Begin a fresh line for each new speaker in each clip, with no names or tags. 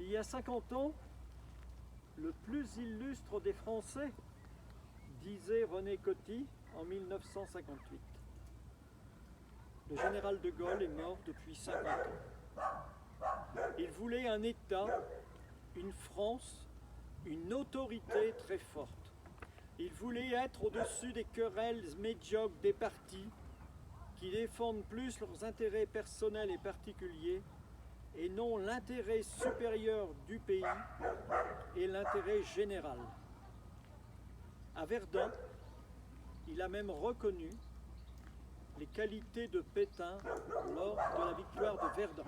Il y a 50 ans, le plus illustre des Français, disait René Coty en 1958. Le général de Gaulle est mort depuis 50 ans. Il voulait un État, une France, une autorité très forte. Il voulait être au-dessus des querelles médiocres des partis qui défendent plus leurs intérêts personnels et particuliers et non l'intérêt supérieur du pays et l'intérêt général. À Verdun, il a même reconnu les qualités de Pétain lors de la victoire de Verdun.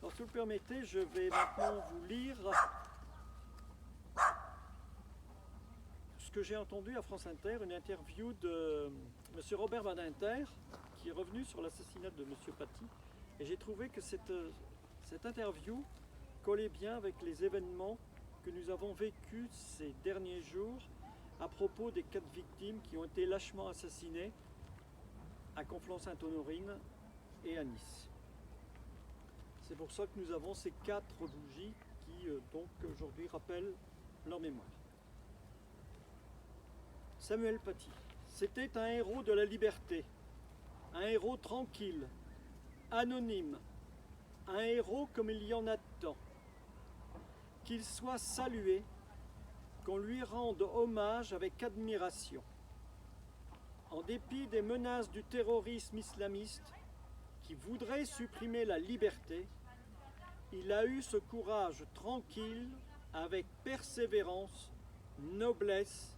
Alors, si vous le permettez, je vais maintenant vous lire ce que j'ai entendu à France Inter, une interview de M. Robert Badinter, qui est revenu sur l'assassinat de M. Paty. Et j'ai trouvé que cette interview collait bien avec les événements que nous avons vécus ces derniers jours à propos des 4 victimes qui ont été lâchement assassinées à Conflans-Sainte-Honorine et à Nice. C'est pour ça que nous avons ces 4 bougies qui, donc, aujourd'hui rappellent leur mémoire. Samuel Paty, c'était un héros de la liberté, un héros tranquille, anonyme, un héros comme il y en a tant. Qu'il soit salué, qu'on lui rende hommage avec admiration. En dépit des menaces du terrorisme islamiste qui voudrait supprimer la liberté, il a eu ce courage tranquille, avec persévérance, noblesse,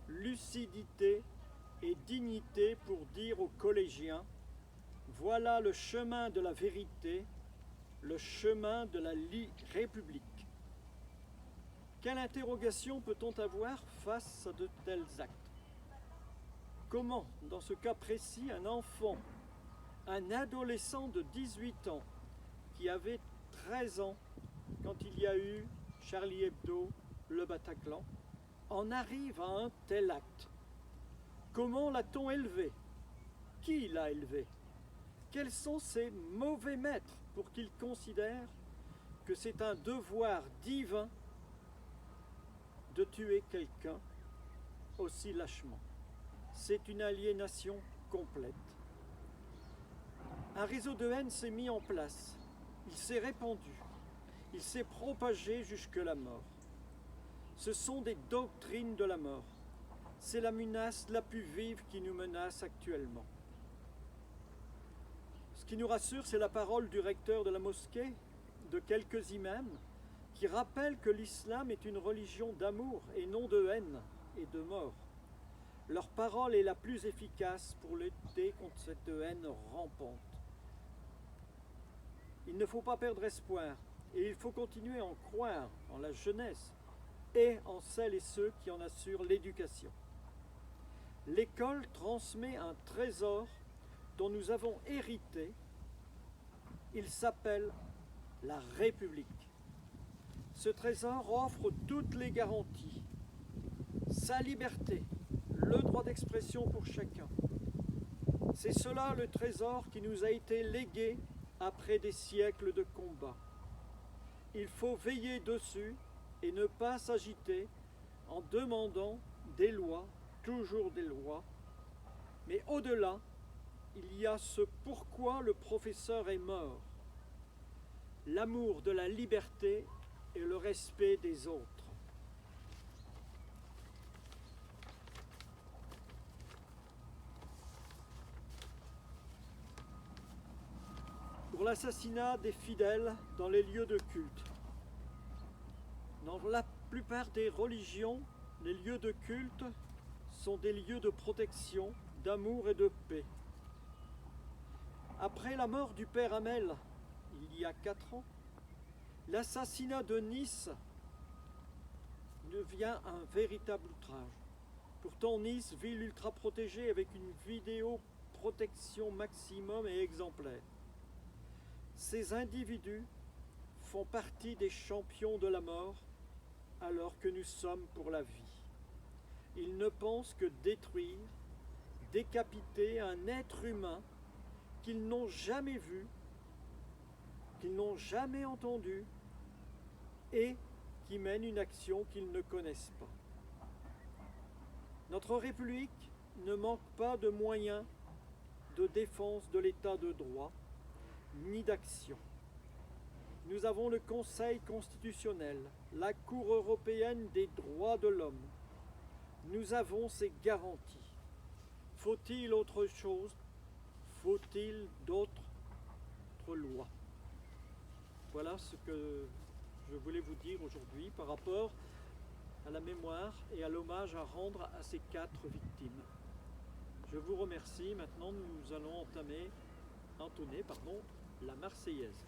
lucidité et dignité pour dire aux collégiens « Voilà le chemin de la vérité, le chemin de la République ». Quelle interrogation peut-on avoir face à de tels actes? Comment, dans ce cas précis, un enfant, un adolescent de 18 ans, qui avait 13 ans quand il y a eu Charlie Hebdo, le Bataclan, en arrive à un tel acte? Comment l'a-t-on élevé? Qui l'a élevé? Quels sont ses mauvais maîtres pour qu'il considère que c'est un devoir divin de tuer quelqu'un aussi lâchement? C'est une aliénation complète. Un réseau de haine s'est mis en place, il s'est répandu, il s'est propagé jusque la mort. Ce sont des doctrines de la mort. C'est la menace la plus vive qui nous menace actuellement. Ce qui nous rassure, c'est la parole du recteur de la mosquée, de quelques imams, qui rappellent que l'islam est une religion d'amour et non de haine et de mort. Leur parole est la plus efficace pour lutter contre cette haine rampante. Il ne faut pas perdre espoir et il faut continuer à en croire en la jeunesse et en celles et ceux qui en assurent l'éducation. L'école transmet un trésor dont nous avons hérité. Il s'appelle la République. Ce trésor offre toutes les garanties. Sa liberté, le droit d'expression pour chacun. C'est cela le trésor qui nous a été légué après des siècles de combats. Il faut veiller dessus et ne pas s'agiter en demandant des lois, toujours des lois. Mais au-delà, il y a ce pourquoi le professeur est mort. L'amour de la liberté et le respect des autres. Pour l'assassinat des fidèles dans les lieux de culte. Dans la plupart des religions, les lieux de culte sont des lieux de protection, d'amour et de paix. Après la mort du père Hamel, il y a 4 ans, l'assassinat de Nice devient un véritable outrage. Pourtant, Nice, ville ultra protégée avec une vidéoprotection maximum et exemplaire. Ces individus font partie des champions de la mort alors que nous sommes pour la vie. Ils ne pensent que détruire, décapiter un être humain qu'ils n'ont jamais vu, qu'ils n'ont jamais entendu et qui mène une action qu'ils ne connaissent pas. Notre République ne manque pas de moyens de défense de l'état de droit, ni d'action. Nous avons le Conseil constitutionnel, la Cour européenne des droits de l'homme. Nous avons ces garanties. Faut-il autre chose? Faut-il d'autres lois? Voilà ce que je voulais vous dire aujourd'hui par rapport à la mémoire et à l'hommage à rendre à ces 4 victimes. Je vous remercie. Maintenant, nous allons entonner la Marseillaise.